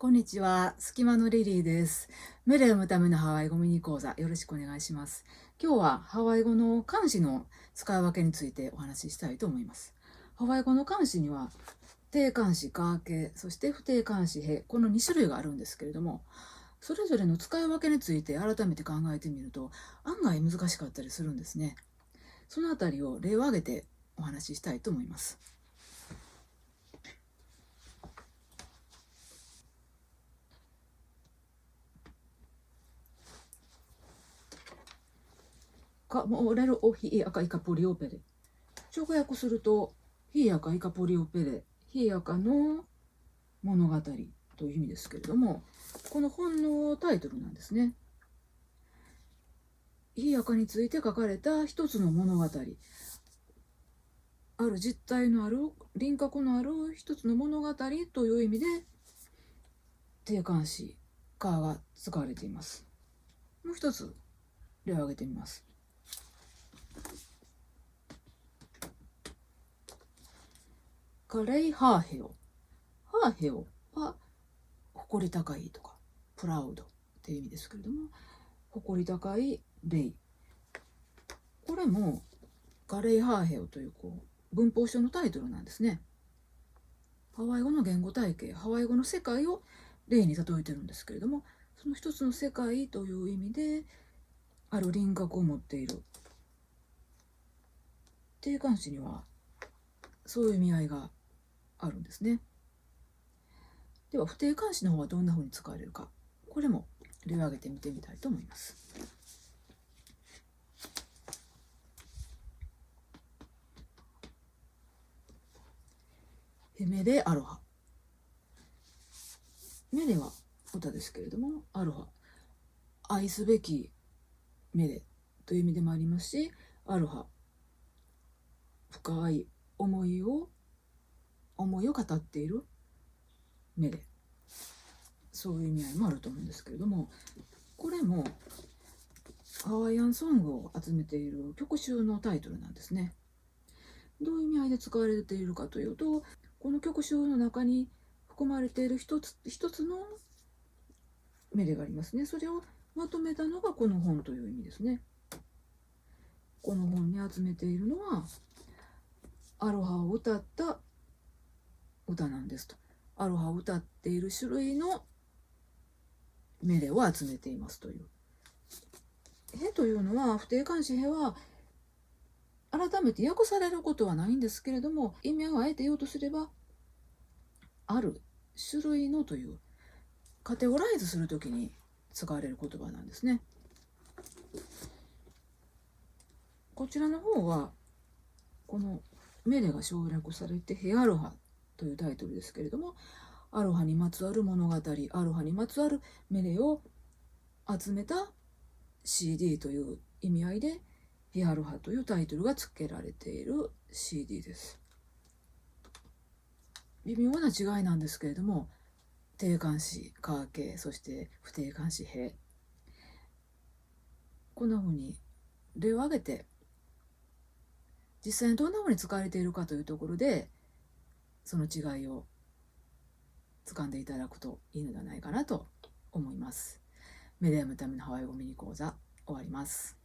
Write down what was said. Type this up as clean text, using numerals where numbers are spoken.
こんにちは、隙間のリリーです。目で読むためのハワイ語ミニ講座、よろしくお願いします。今日はハワイ語の漢詞の使い分けについてお話ししたいと思います。ハワイ語の漢詞には、定冠詞、カー形、そして不定冠詞、へ、この2種類があるんですけれども、それぞれの使い分けについて改めて考えてみると、案外難しかったりするんですね。そのあたりを例を挙げてお話ししたいと思います。カモレルオヒアカイカポリオペレ。直訳すると、ヒーアカイカポリオペレ、ヒーアカの物語という意味ですけれども、この本のタイトルなんですね。ヒーアカについて書かれた一つの物語、ある実体のある、輪郭のある一つの物語という意味で、定冠詞、カーが使われています。もう一つ、例を挙げてみます。カレイハーヘオ。ハーヘオは誇り高いとかプラウドっていう意味ですけれども、誇り高いレイ、これもガレイハーヘオという文法書のタイトルなんですね。ハワイ語の言語体系、ハワイ語の世界を例に例えてるんですけれども、その一つの世界という意味である輪郭を持っている。定冠詞にはそういう意味合いがあるんですね。では不定冠詞の方はどんな風に使われるか、これも例を挙げてみてみたいと思います。メデアロハ。メデは歌ですけれども、アロハ、愛すべきメデという意味でもありますし、アロハ、深い思いを語っているメデ、そういう意味合いもあると思うんですけれども、これもハワイアンソングを集めている曲集のタイトルなんですね。どういう意味合いで使われているかというと、この曲集の中に含まれている一つ一つのメデがありますね。それをまとめたのがこの本という意味ですね。この本に集めているのはアロハを歌った歌なんですと。アロハを歌っている種類のメレを集めていますという。へというのは、不定冠詞へは改めて訳されることはないんですけれども、意味をあえて言おうとすれば、ある種類のというカテゴライズするときに使われる言葉なんですね。こちらの方はこのメレが省略されてヘアロハというタイトルですけれども、アロハにまつわる物語、アロハにまつわるメレを集めた CD という意味合いでヘアロハというタイトルが付けられている CD です。微妙な違いなんですけれども、定冠詞カー形、そして不定冠詞へ、こんな風に例を挙げて実際にどんな風に使われているかというところで、その違いを掴んでいただくといいのではないかなと思います。目で読むためのハワイ語ミニ講座、終わります。